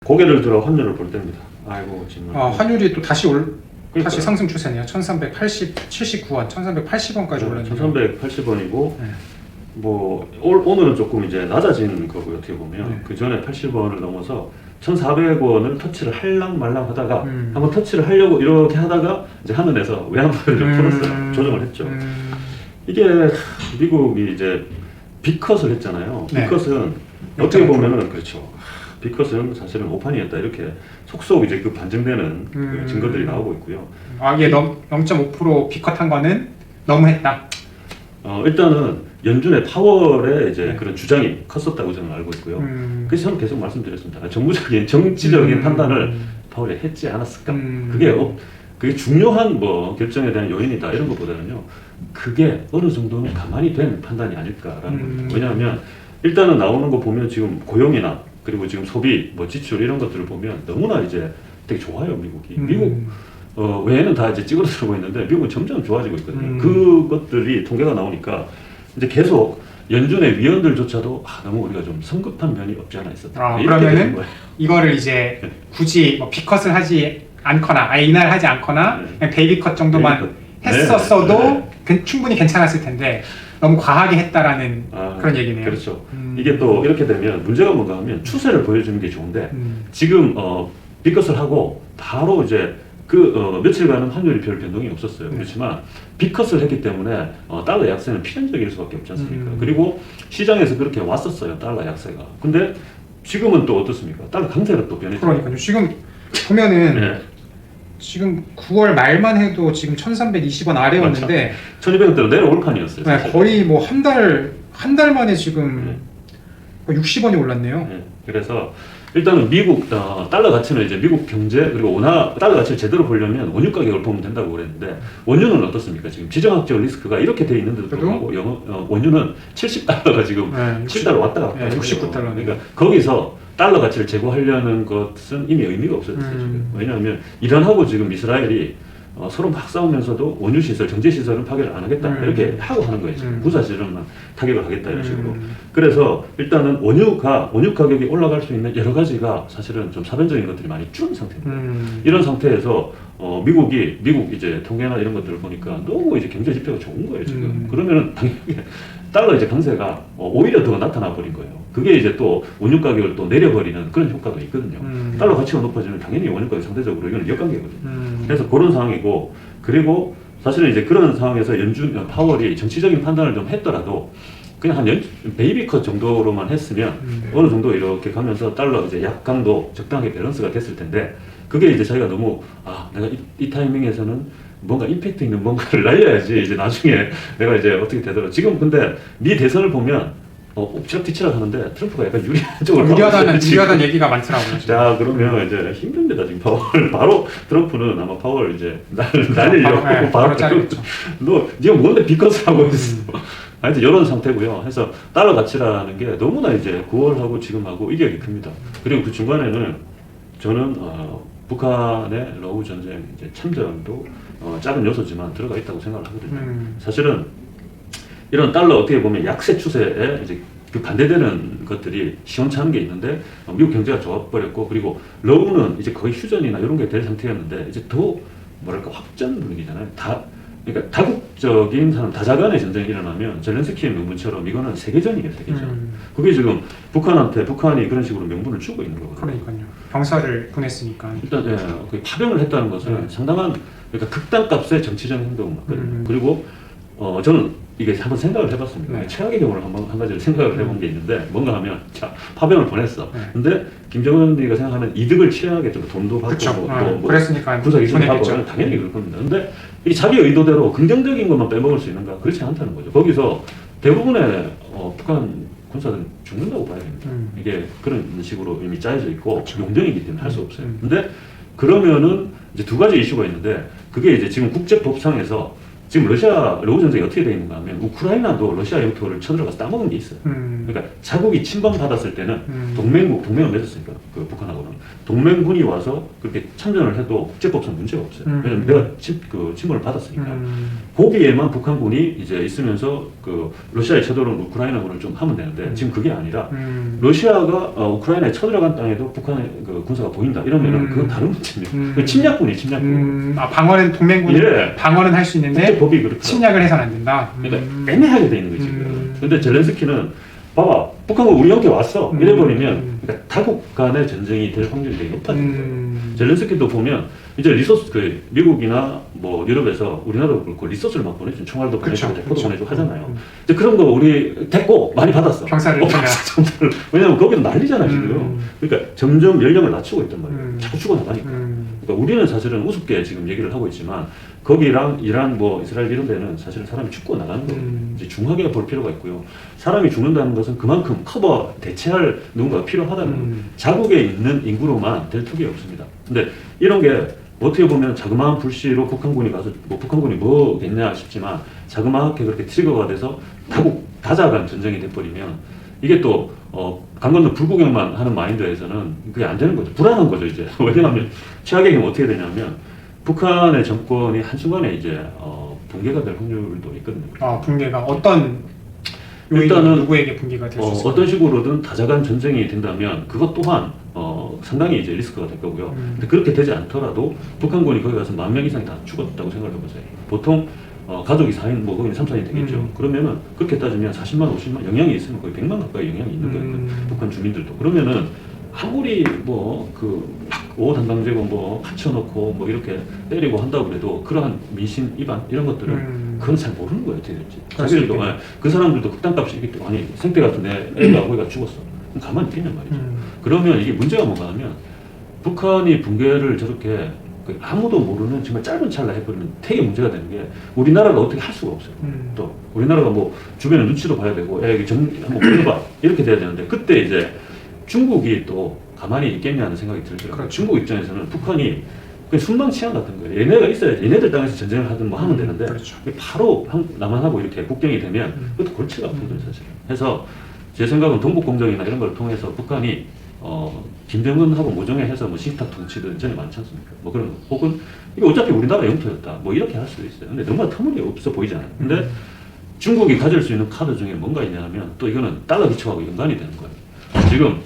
고개를 들어 환율을 볼 때입니다. 아이고 정말. 환율이 또 다시 그러니까요. 다시 상승 추세네요. 1379원, 1380원까지 올랐네요. 1380원이고 네. 뭐 오늘은 조금 이제 낮아진 거고요. 어떻게 보면 네. 그 전에 80원을 넘어서 1,400원을 터치를 할랑 말랑 하다가 음. 한번 터치를 하려고 이렇게 하다가 이제 하늘에서 외환화를 좀 풀었어요. 조정을 했죠. 이게 미국이 이제 빅컷을 했잖아요. 네. 빅컷은 어떻게 보면은 그렇죠. 빅컷은 사실은 오판이었다 이렇게 속속 이제 그 반증되는 그 증거들이 나오고 있고요. 이게 0.5% 비컷한 거는 너무했다. 일단은 연준의 파월의 이제 네. 그런 주장이 컸었다고 저는 알고 있고요. 음. 그래서 저는 계속 말씀드렸습니다. 정치적인 판단을 파월이 했지 않았을까? 그게 중요한 뭐 결정에 대한 요인이다 이런 것보다는요. 그게 어느 정도는 가만히 된 판단이 아닐까라는 겁니다. 왜냐하면 일단은 나오는 거 보면 지금 고용이나 그리고 지금 소비, 뭐 지출 이런 것들을 보면 너무나 이제 되게 좋아요 미국이. 미국 외에는 다 이제 찌그러들고 있는데 미국은 점점 좋아지고 있거든요. 그것들이 통계가 나오니까 이제 계속 연준의 위원들조차도 너무 우리가 좀 성급한 면이 없지 않아 있었다. 이렇게 되는 그러면은 거예요. 이거를 이제 굳이 뭐 비컷을 하지 않거나, 아예 이날 하지 않거나 그냥 베이비 컷 정도만 베이비 컷. 했었어도 충분히 괜찮았을 텐데 너무 과하게 했다라는 그런 얘기네요. 그렇죠. 이게 또 이렇게 되면 문제가 뭔가 하면 추세를 보여주는 게 좋은데 지금 빅컷을 하고 바로 이제 며칠간은 환율이 별 변동이 없었어요. 그렇지만 빅컷을 했기 때문에 달러 약세는 필연적일 수밖에 없지 않습니까? 그리고 시장에서 그렇게 왔었어요. 달러 약세가. 근데 지금은 또 어떻습니까? 달러 강세가 또 변했죠. 그러니까요. 지금 보면은 네. 지금 9월 말만 해도 지금 1,320원 아래였는데 1,200원대로 내려올 판이었어요. 네, 거의 뭐 한 달 만에 지금 60원이 올랐네요. 네. 그래서 일단은 미국 달러 가치는 이제 미국 경제 그리고 달러 가치를 제대로 보려면 원유 가격을 보면 된다고 그랬는데 원유는 어떻습니까? 지금 지정학적 리스크가 이렇게 돼 있는데도 불구하고 원유는 70달러가 지금 7달러 왔다 갔다 69달러. 그러니까 거기서 달러 가치를 제고하려는 것은 이미 의미가 없어졌어요. 지금. 왜냐하면 이란하고 지금 이스라엘이 서로 막 싸우면서도 원유 시설, 정제 시설은 파괴를 안 하겠다 이렇게 하고 하는 거예요. 지금 부사 시설만 타격을 하겠다 이런 식으로. 그래서 일단은 원유 가격이 올라갈 수 있는 여러 가지가 사실은 좀 사변적인 것들이 많이 줄은 상태입니다. 이런 상태에서 미국 이제 통계나 이런 것들을 보니까 너무 이제 경제 지표가 좋은 거예요 지금. 그러면은 당연히 달러 이제 강세가 오히려 더 나타나 버린 거예요. 그게 이제 또 원유 가격을 또 내려버리는 그런 효과가 있거든요. 달러 가치가 높아지면 당연히 원유 가격 상대적으로 이건 역관계거든요. 그래서 그런 상황이고 그리고 사실은 이제 그런 상황에서 파월이 정치적인 판단을 좀 했더라도 그냥 한 베이비 컷 정도로만 했으면 어느 정도 이렇게 가면서 달러 이제 약강도 적당하게 밸런스가 됐을 텐데 그게 이제 자기가 너무 내가 이 타이밍에서는 뭔가 임팩트 있는 뭔가를 날려야지 이제 나중에 내가 이제 어떻게 되더라. 지금 근데 미 대선을 보면 엎치락뒤치락 하는데 트럼프가 약간 유리한 쪽으로 유리하다는 얘기가 많더라고요. 자 그러면 이제 힘듭니다 지금 파월. 바로 트럼프는 아마 파월 이제 날리려고 바로 자르겠죠. 네가 뭔데 빅컷을 하고 있어. 하여튼 이런 상태고요. 해서 달러 가치라는 게 너무나 이제 9월하고 지금하고 이격이 큽니다. 그리고 그 중간에는 저는 북한의 러우 전쟁 이제 참전도 작은 요소지만 들어가 있다고 생각을 하거든요. 사실은 이런 달러 어떻게 보면 약세 추세에 이제 그 반대되는 것들이 시원찮은 게 있는데 미국 경제가 좋아버렸고 그리고 러우는 이제 거의 휴전이나 이런 게 될 상태였는데 이제 더 뭐랄까 확전 분위기잖아요. 그러니까 다국적인 다자간의 전쟁이 일어나면 젤렌스키의 명분처럼 이거는 세계전이에요, 세계전. 그게 지금 북한이 그런 식으로 명분을 주고 있는 거거든요. 그러니까요. 병사를 보냈으니까. 일단 그 파병을 했다는 것은 상당한 그러니까 극단값의 정치적 행동 맞거든요. 그리고 저는 이게 한번 생각을 해봤습니다. 최악의 경우를 한 가지를 생각을 해본 게 있는데 뭔가 하면 자 파병을 보냈어. 근데 김정은이가 생각하는 이득을 취하겠죠. 돈도 받고 그랬으니까 구석 이전을 하고 당연히 그럴 겁니다. 근데 이게 자기 의도대로 긍정적인 것만 빼먹을 수 있는가? 그렇지 않다는 거죠. 거기서 대부분의 북한 군사들은 죽는다고 봐야 됩니다. 이게 그런 식으로 이미 짜여져 있고 용병이기 때문에 할 수 없어요. 근데 그러면은 이제 두 가지 이슈가 있는데 그게 이제 지금 국제법상에서 지금 러시아 러우 전쟁이 어떻게 되어 있는가 하면 우크라이나도 러시아 영토를 쳐들어가서 따먹은 게 있어요. 그러니까 자국이 침범받았을 때는 동맹을 맺었으니까 그 북한하고는 동맹군이 와서 그렇게 참전을 해도 국제법상 문제가 없어요. 왜냐면 내가 침범을 받았으니까. 거기에만 북한군이 이제 있으면서 그 러시아에 쳐들어온 우크라이나군을 좀 하면 되는데 지금 그게 아니라 러시아가 우크라이나에 쳐들어간 땅에도 북한의 그 군사가 보인다 이러면은 그건 다른 문제입니다. 그 침략군이 침략군. 방어는 동맹군 예. 방어는 할 수 있는데 법이 그렇다. 침략을 해서는 안 된다. 그러니까 애매하게 돼 있는 거지 지금. 근데 젤렌스키는 봐봐 북한은 우리 영토에 왔어 이래버리면 그러니까 다국 간의 전쟁이 될 확률이 되게 높아진 거예요. 젤렌스키도 보면 이제 리소스 그 미국이나 뭐 유럽에서 우리나라도 그렇고 리소스를 막 보내주고 총알도 보내주고 대포도 보내주고 하잖아요. 이제 그런 거 우리 됐고 많이 받았어. 병사를 병사를 왜냐면 거기는 난리잖아 지금. 그러니까 점점 연령을 낮추고 있단 말이에요. 자꾸 죽어나가니까. 그러니까 우리는 사실은 우습게 지금 얘기를 하고 있지만 거기랑 이란 뭐 이스라엘 이런 데는 사실은 사람이 죽고 나가는 거예요. 이제 중하게 볼 필요가 있고요. 사람이 죽는다는 것은 그만큼 커버 대체할 누군가가 필요하다는 자국에 있는 인구로만 될 턱이 없습니다. 근데 이런 게 어떻게 보면 자그마한 불씨로 북한군이 가서 뭐 북한군이 뭐겠냐 싶지만 자그마하게 그렇게 트리거가 돼서 다자 간 전쟁이 돼버리면 이게 또 강 건너 불구경만 하는 마인드에서는 그게 안 되는 거죠. 불안한 거죠 이제. 왜냐하면 최악의 경우 어떻게 되냐면 북한의 정권이 한순간에 이제 붕괴가 될 확률도 있거든요. 붕괴가 어떤 일단은 누구에게 붕괴가 될 수 있을까요? 어떤 식으로든 다자간 전쟁이 된다면 그것 또한 상당히 이제 리스크가 될 거고요. 근데 그렇게 되지 않더라도 북한군이 거기 가서 10,000명 이상이 다 죽었다고 생각을 해보세요. 보통 가족이 4인, 뭐 거기는 3, 4인 되겠죠. 그러면은 그렇게 따지면 40만, 50만 영향이 있으면 거의 100만 가까이 영향이 있는 거예요. 북한 주민들도. 그러면은 아무리 뭐 오단강제고 뭐 갇혀놓고 뭐 이렇게 때리고 한다고 그래도 그러한 민심 위반 이런 것들은 그건 잘 모르는 거예요 어떻게 될지. 자기들도 그 사람들도 극단값이 있기 때문에 아니 생태 같은 내 애가 거기가 죽었어. 그럼 가만히 있겠냔 말이죠. 그러면 이게 문제가 뭔가 하면 북한이 붕괴를 저렇게 아무도 모르는 정말 짧은 찰나 해버리면 되게 문제가 되는 게 우리나라가 어떻게 할 수가 없어요. 또 우리나라가 뭐 주변에 눈치도 봐야 되고 야 이게 한번 보여봐 이렇게 돼야 되는데 그때 이제 중국이 또 가만히 있겠냐 하는 생각이 들더라고요. 그렇죠. 중국 입장에서는 북한이 그냥 순방치안 같은 거예요. 얘네가 있어야지. 얘네들 땅에서 전쟁을 하든 뭐 하면 되는데 그렇죠. 바로 남한하고 이렇게 국경이 되면 그것도 골치가 아픈 거예요 사실. 그래서 제 생각은 동북공정이나 이런 걸 통해서 북한이 김정은하고 모종해서 뭐 신탁 통치든 전에 많지 않습니까? 뭐 그런 혹은 이게 어차피 우리나라 영토였다. 뭐 이렇게 할 수도 있어요. 근데 너무 터무니없어 보이잖아요. 근데 중국이 가질 수 있는 카드 중에 뭔가 있냐면 또 이거는 달러 기초하고 연관이 되는 거예요. 지금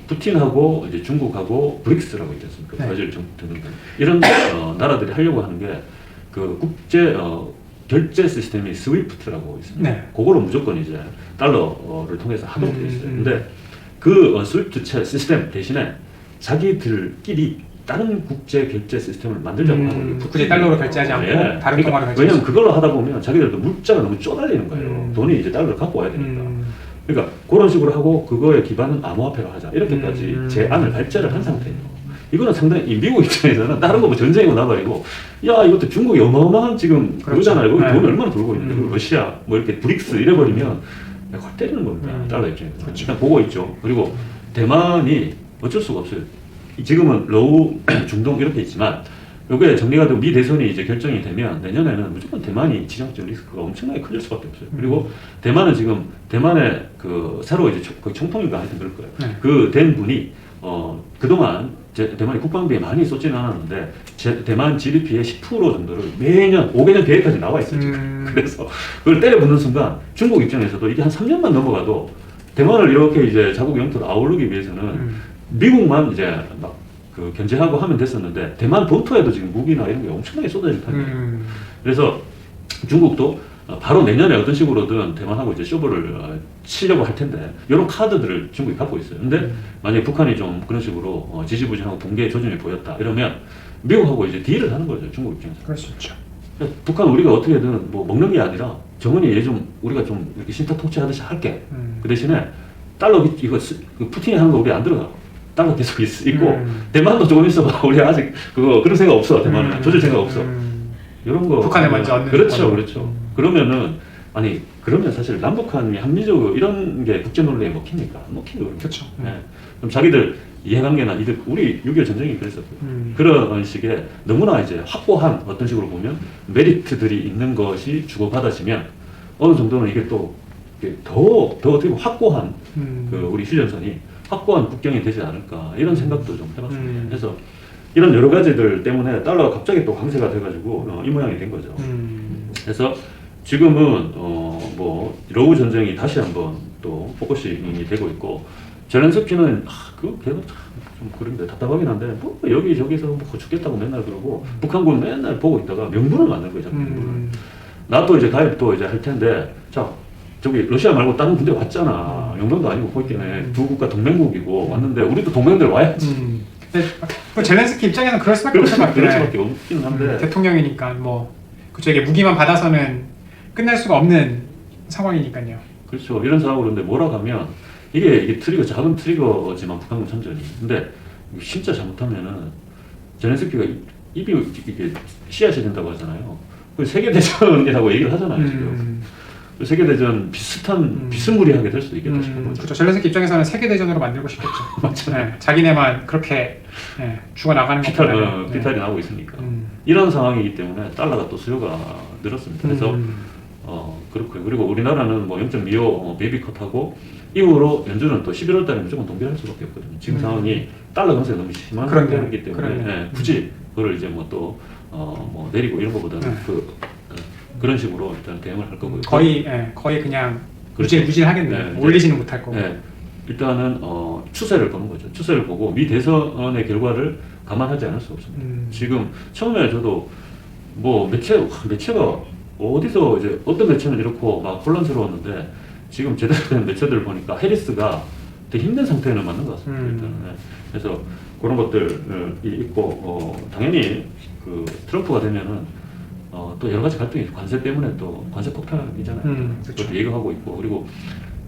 푸틴하고 이제 중국하고 브릭스라고 있지 않습니까? 브라질 등등 이런 나라들이 하려고 하는 게 그 국제 결제 시스템이 스위프트라고 있습니다. 네. 그거로 무조건 이제 달러를 통해서 하도록 돼 있어요. 근데 그 스위프트 시스템 대신에 자기들끼리 다른 국제 결제 시스템을 만들자고 하는 거예요. 굳이 달러로 결제하지 않고 다른 통화로 결제. 왜냐면 그걸로 하다 보면 자기들도 물자가 너무 쪼달리는 거예요. 돈이 이제 달러를 갖고 와야 되니까. 그러니까 그런 식으로 하고 그거의 기반은 암호화폐로 하자 이렇게까지 제안을 발제를 한 상태예요. 이거는 상당히 이 미국 입장에서는 다른 거 뭐 전쟁이고 나발이고 야 이것도 중국이 어마어마한 지금 그거잖아요. 돈 얼마나 벌고 있는데 그리고 러시아 뭐 이렇게 브릭스 이래버리면 골 때리는 겁니다. 달러 입장에서. 그렇죠. 일단 보고 있죠. 그리고 대만이 어쩔 수가 없어요. 지금은 러우 중동 이렇게 있지만 이게 정리가 되고 미 대선이 이제 결정이 되면 내년에는 무조건 대만이 지정적 리스크가 엄청나게 커질 수밖에 없어요. 그리고 대만은 지금 대만의 그 새로 이제 거의 총통인가 하여튼 그럴 거예요. 그 된 분이 그동안 대만이 국방비에 많이 쏟지는 않았는데 대만 GDP의 10% 정도를 매년 5개년 계획까지 나와 있어요 지금. 그래서 그걸 때려붓는 순간 중국 입장에서도 이게 한 3년만 넘어가도 대만을 이렇게 이제 자국 영토로 아우르기 위해서는 미국만 이제 막 그 견제하고 하면 됐었는데 대만 본토에도 지금 무기나 이런 게 엄청나게 쏟아질 텐데 그래서 중국도 바로 내년에 어떤 식으로든 대만하고 이제 쇼부를 치려고 할 텐데 이런 카드들을 중국이 갖고 있어요. 근데 만약에 북한이 좀 그런 식으로 지지부진하고 붕괴 조짐이 보였다 이러면 미국하고 이제 딜을 하는 거죠 중국 입장에서. 그럴 수 있죠. 북한 우리가 어떻게든 뭐 먹는 게 아니라 정은이 얘 좀 우리가 좀 이렇게 신탁 통치하듯이 할게. 그 대신에 달러 이거 그 푸틴이 하는 거 우리 안 들어가. 달러 계속 있고 대만도 조금 있어봐. 우리 아직 그런 생각 없어. 대만은 조질 생각 없어. 이런 거 북한에 먼저 얻는 그렇죠, 조건으로. 그렇죠. 그러면은 아니 그러면 사실 남북한이 한미적 이런 게 국제 논리에 먹힙니까? 안 먹히거든요. 그렇죠. 네. 그럼 자기들 이해관계나 이들 우리 6.25 전쟁이 그랬었고요. 그런 식의 너무나 이제 확고한 어떤 식으로 보면 메리트들이 있는 것이 주고받아지면 어느 정도는 이게 또 이게 더 어떻게 보면 확고한 그 우리 휴전선이 확고한 국경이 되지 않을까 이런 생각도 좀 해봤습니다. 그래서 이런 여러 가지들 때문에 달러가 갑자기 또 강세가 돼가지고 이 모양이 된 거죠. 그래서 지금은 뭐 러우 전쟁이 다시 한번 또 포커싱이 되고 있고 젤렌스키는 걔는 좀 그런데 답답하긴 한데 뭐 여기저기서 뭐 죽겠다고 맨날 그러고 북한군 맨날 보고 있다가 명분을 만든 거죠. 명분을. 나토 이제 가입도 이제 할 텐데 자 저기 러시아 말고 다른 군대 왔잖아. 용병도 아니고 거기 때문에 두 국가 동맹국이고 왔는데 우리도 동맹들 와야지. 뭐 젤렌스키 입장에서는 그럴 수밖에 없을 것 같아요. 그럴 수밖에 없긴 한데 대통령이니까 뭐 그쪽에 무기만 받아서는 끝날 수가 없는 상황이니까요. 그렇죠. 이런 상황으로 근데 뭐라고 하면 이게 트리거 작은 트리거지만 북한군 참전이 근데 진짜 잘못하면은 젤렌스키가 입이 이게 씨앗이 된다고 하잖아요. 그 세계 대전이라고 얘기를 하잖아요 지금. 그 세계 대전 비슷한 비스무리하게 될 수도 있겠다 싶은 거죠. 그렇죠. 젤렌스키 입장에서는 세계 대전으로 만들고 싶겠죠. 맞죠. 네, 자기네만 그렇게 죽어 나가는 것보다는 피탈이 나오고 있으니까 이런 상황이기 때문에 달러가 또 수요가 늘었습니다. 그래서 그렇고요. 그리고 우리나라는 뭐 0.25 베이비컷하고 이후로 연준은 또 11월 달에 무조건 동결할 수밖에 없거든요. 지금 상황이 달러 강세가 너무 심한 상태이기 때문에 굳이 그걸 이제 뭐 또 뭐 내리고 이런 것보다는 그런 식으로 일단 대응을 할 거고요. 거의 그냥 그렇죠. 무질하겠네요. 올리지는 못할 거고. 일단은 추세를 보는 거죠. 추세를 보고 미 대선의 결과를 감안하지 않을 수 없습니다. 지금 처음에 저도 뭐 매체가 어디서 이제 어떤 매체는 이렇고 막 혼란스러웠는데 지금 제대로 된 매체들 보니까 해리스가 되게 힘든 상태는 맞는 것 같습니다. 일단은. 그래서 그런 것들이 있고 당연히 그 트럼프가 되면은 또 여러 가지 갈등이 관세 때문에 또 관세 폭탄이잖아요. 그렇죠. 그것도 예고하고 있고 그리고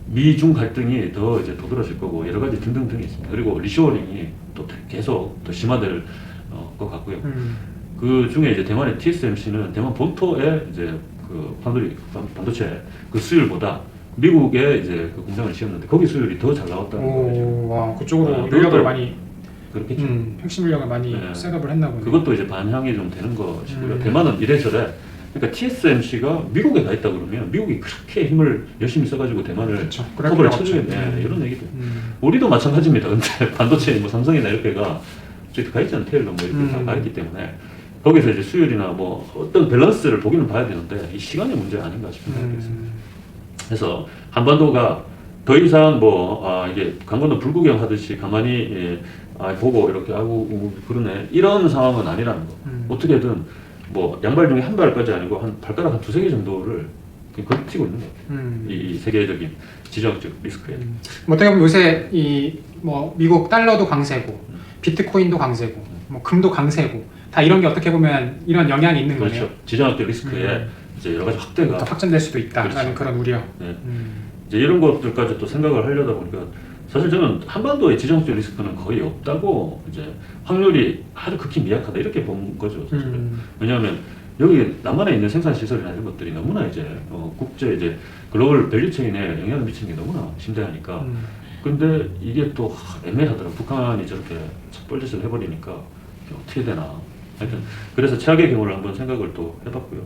미중 갈등이 더 이제 도드라질 거고 여러 가지 등등등이 있습니다. 그리고 리쇼어링이 또 계속 더 심화될 것 같고요. 그 중에 이제 대만의 TSMC는 대만 본토에 이제 그 반도체 그 수율보다 미국에 이제 그 공장을 지었는데 거기 수율이 더 잘 나왔다는 거죠. 와, 그쪽으로 인력을 많이 그렇겠죠. 핵심 인력을 많이 셋업을 했나 보네요. 그것도 이제 반향이 좀 되는 것이고요. 대만은 이래저래 그러니까 TSMC가 미국에 가 있다 그러면 미국이 그렇게 힘을 열심히 써가지고 대만을 커버를 쳐주겠네 이런 얘기도. 우리도 마찬가지입니다. 근데 반도체 뭐 삼성이나 이렇게가 저기 가 있잖아요. 테일러 뭐 이렇게 다 가 있기 때문에 거기서 이제 수율이나 뭐 어떤 밸런스를 보기는 봐야 되는데 이 시간의 문제 아닌가 싶은 생각이 있습니다. 그래서 한반도가 더 이상 뭐 이게 강건도 불구경 하듯이 가만히 보고 이렇게 하고 그러네 이런 상황은 아니라는 거. 어떻게든 뭐 양발 중에 한 발까지 아니고 한 발가락 한 두세 개 정도를 버티고 있는 것 같아요. 이 세계적인 지정학적 리스크에. 어떻게 보면 요새 이 뭐 미국 달러도 강세고 비트코인도 강세고 뭐 금도 강세고 다 이런 게 어떻게 보면 이런 영향이 있는 그렇죠. 거네요. 지정학적 리스크에 이제 여러 가지 확대가 더 확전될 수도 있다라는 그렇죠. 그런 우려. 네. 이제 이런 것들까지 또 생각을 하려다 보니까 사실 저는 한반도의 지정학적 리스크는 거의 없다고 이제 확률이 아주 극히 미약하다 이렇게 본 거죠. 사실은. 왜냐하면 여기 남한에 있는 생산 시설이나 이런 것들이 너무나 이제 국제 이제 글로벌 밸류체인에 영향을 미치는 게 너무나 심대하니까. 근데 이게 또 애매하더라고. 북한이 저렇게 뻘짓을 해버리니까 어떻게 되나. 하여튼 그래서 최악의 경우를 한번 생각을 또 해봤고요.